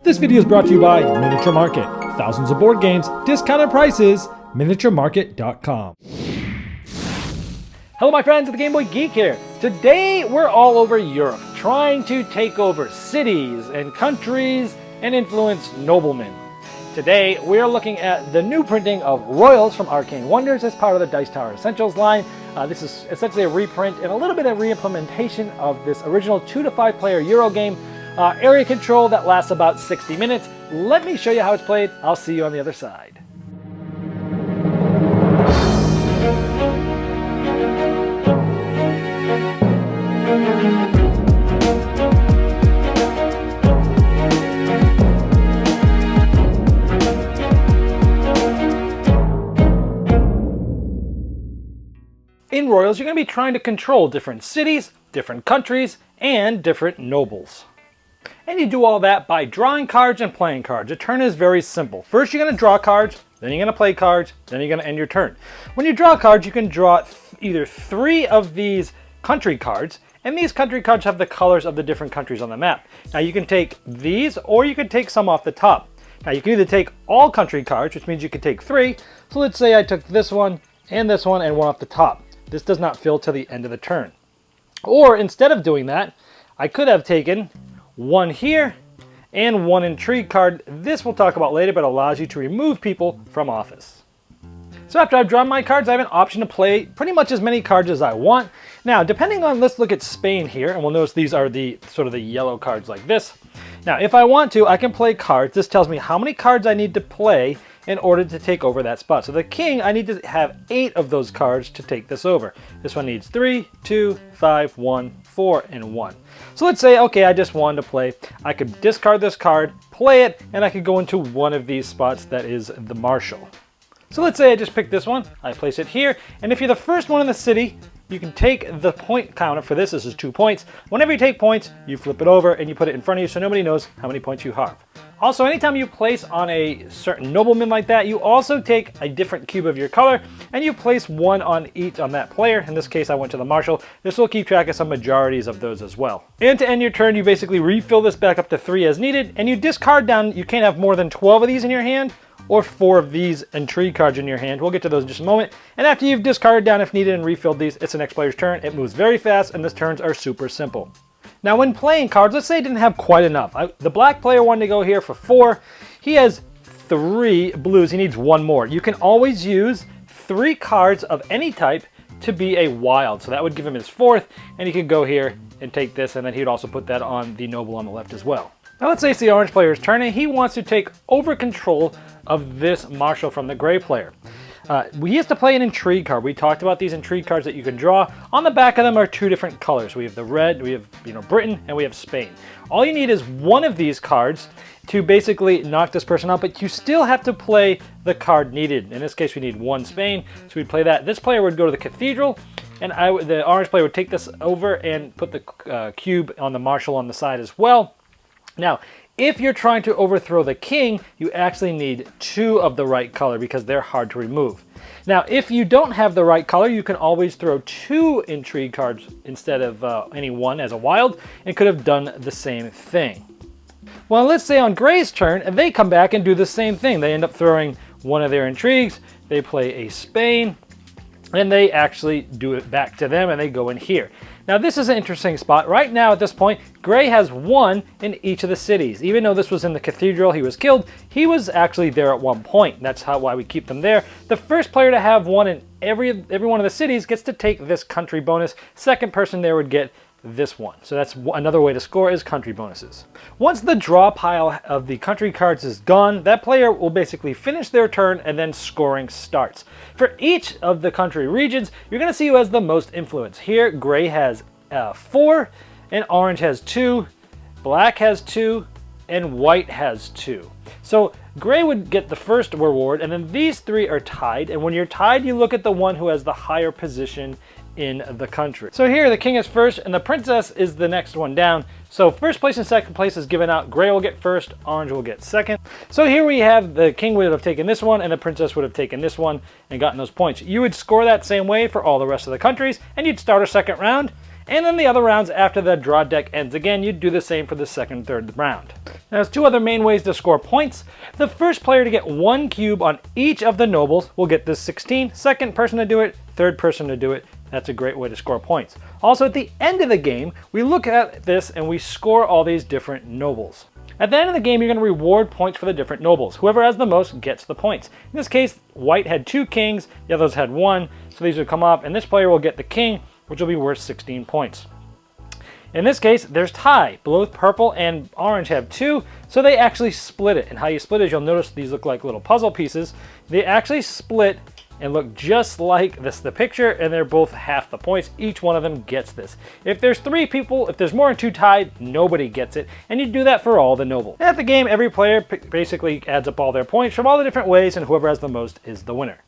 This video is brought to you by Miniature Market. Thousands of board games, discounted prices, miniaturemarket.com. Hello my friends, it's the Game Boy Geek here. Today we're all over Europe, trying to take over cities and countries and influence noblemen. Today we're looking at the new printing of Royals from Arcane Wonders as part of the Dice Tower Essentials line. This is essentially a reprint and a little bit of re-implementation of this original 2 to 5 player Euro game. Area control that lasts about 60 minutes. Let me show you how it's played. I'll see you on the other side. In Royals, you're going to be trying to control different cities, different countries, and different nobles. And you do all that by drawing cards and playing cards. The turn is very simple. First you're going to draw cards, then you're going to play cards, then you're going to end your turn. When you draw cards, you can draw either 3 of these country cards, and these country cards have the colors of the different countries on the map. Now you can take these, or you can take some off the top. Now you can either take all country cards, which means you can take 3. So let's say I took this one, and one off the top. This does not fill till the end of the turn. Or instead of doing that, I could have taken 1 here and 1 Intrigue card. This we'll talk about later, but allows you to remove people from office. So after I've drawn my cards, I have an option to play pretty much as many cards as I want. Now, depending on, let's look at Spain here, and we'll notice these are the sort of the yellow cards like this. Now, if I want to, I can play cards. This tells me how many cards I need to play in order to take over that spot. So the king, I need to have 8 of those cards to take this over. This one needs 3, 2, 5, 1, 4, and 1. So let's say, okay, I just wanted to play. I could discard this card, play it, and I could go into one of these spots that is the marshal. So let's say I just picked this one, I place it here, and if you're the first one in the city, you can take the point counter for this. This is 2 points. Whenever you take points, you flip it over and you put it in front of you so nobody knows how many points you have. Also, anytime you place on a certain nobleman like that, you also take a different cube of your color and you place 1 on each on that player. In this case, I went to the marshal. This will keep track of some majorities of those as well. And to end your turn, you basically refill this back up to 3 as needed, and you discard down. You can't have more than 12 of these in your hand, or 4 of these Intrigue cards in your hand. We'll get to those in just a moment. And after you've discarded down if needed and refilled these, it's the next player's turn. It moves very fast, and these turns are super simple. Now when playing cards, let's say I didn't have quite enough. The black player wanted to go here for 4. He has 3 blues. He needs 1 more. You can always use 3 cards of any type to be a wild. So that would give him his 4th, and he could go here and take this, and then he would also put that on the noble on the left as well. Now let's say it's the orange player's turn, and he wants to take over control of this marshal from the gray player. He has to play an Intrigue card. We talked about these Intrigue cards that you can draw. On the back of them are 2 different colors. We have the red, we have Britain, and we have Spain. All you need is 1 of these cards to basically knock this person out, but you still have to play the card needed. In this case, we need 1 Spain, so we'd play that. This player would go to the cathedral, and the orange player would take this over and put the cube on the marshal on the side as well. Now, if you're trying to overthrow the king, you actually need 2 of the right color because they're hard to remove. Now, if you don't have the right color, you can always throw 2 Intrigue cards instead of any 1 as a wild, and could have done the same thing. Well, let's say on gray's turn, they come back and do the same thing. They end up throwing 1 of their Intrigues, they play a Spain, and they actually do it back to them, and they go in here. Now this is an interesting spot. Right now at this point, gray has 1 in each of the cities. Even though this was in the cathedral, he was killed, he was actually there at one point. That's why we keep them there. The first player to have 1 in every one of the cities gets to take this country bonus. Second person there would get this one. So that's another way to score, is country bonuses. Once the draw pile of the country cards is gone, that player will basically finish their turn and then scoring starts. For each of the country regions, you're going to see who has the most influence. Here, gray has 4, and orange has 2, black has 2, and white has 2. So gray would get the first reward, and then these 3 are tied, and when you're tied, you look at the one who has the higher position in the country. So here the king is first and the princess is the next one down. So first place and second place is given out. Gray will get first, orange will get second. So here we have the king would have taken this one and the princess would have taken this one and gotten those points. You would score that same way for all the rest of the countries, and you'd start a second round, And then the other rounds after the draw deck ends again, you do the same for the second and third round. Now, there's two other main ways to score points. The first player to get 1 cube on each of the nobles will get this 16. Second person to do it, third person to do it. That's a great way to score points. Also, at the end of the game, we look at this and we score all these different nobles. At the end of the game, you're going to reward points for the different nobles. Whoever has the most gets the points. In this case, white had 2 kings, the others had 1, so these would come up, and this player will get the king, which will be worth 16 points. In this case, there's tie. Both purple and orange have 2, so they actually split it. And how you split is, you'll notice these look like little puzzle pieces. They actually split and look just like the picture, and they're both half the points. Each one of them gets this. If there's 3 people, if there's more than 2 tied, nobody gets it, and you do that for all the nobles. At the game, every player basically adds up all their points from all the different ways, and whoever has the most is the winner.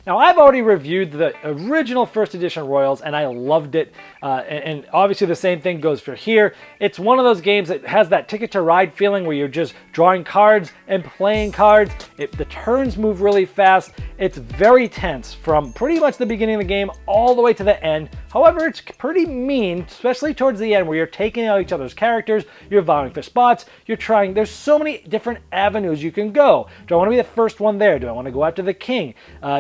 Now, I've already reviewed the original first edition Royals, and I loved it. And obviously the same thing goes for here. It's one of those games that has that Ticket to Ride feeling where you're just drawing cards and playing cards. The turns move really fast. It's very tense from pretty much the beginning of the game all the way to the end. However, it's pretty mean, especially towards the end where you're taking out each other's characters, you're vying for spots, you're trying. There's so many different avenues you can go. Do I want to be the first one there? Do I want to go after the king?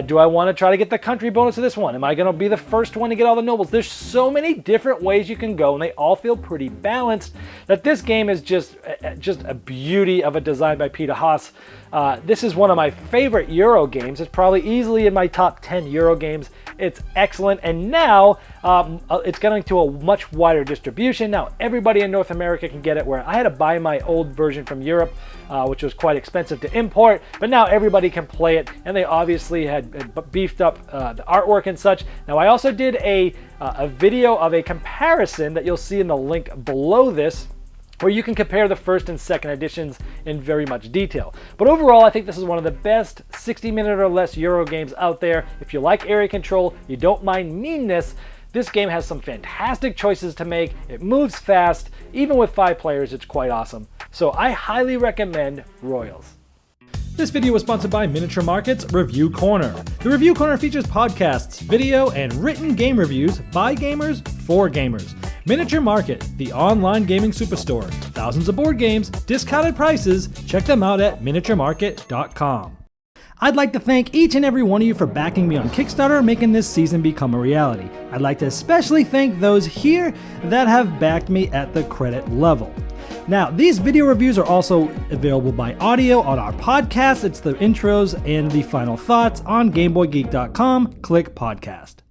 Do I want to try to get the country bonus of this one? Am I going to be the first one to get all the nobles? There's so many different ways you can go, and they all feel pretty balanced, that this game is just a beauty of a design by Peter Haas. This is one of my favorite Euro games. It's probably easily in my top 10 Euro games. It's excellent, and now it's getting to a much wider distribution. Now everybody in North America can get it, where I had to buy my old version from Europe, which was quite expensive to import, but now everybody can play it, and they obviously had beefed up the artwork and such. Now I also did a video of a comparison that you'll see in the link below this, where you can compare the first and second editions in very much detail. But overall, I think this is one of the best 60-minute or less Euro games out there. If you like area control, you don't mind meanness, this game has some fantastic choices to make. It moves fast. Even with 5 players, it's quite awesome. So I highly recommend Royals. This video was sponsored by Miniature Market's Review Corner. The Review Corner features podcasts, video, and written game reviews by gamers for gamers. Miniature Market, the online gaming superstore. Thousands of board games, discounted prices. Check them out at miniaturemarket.com. I'd like to thank each and every one of you for backing me on Kickstarter, making this season become a reality. I'd like to especially thank those here that have backed me at the credit level. Now, these video reviews are also available by audio on our podcast. It's the intros and the final thoughts on GameBoyGeek.com. Click podcast.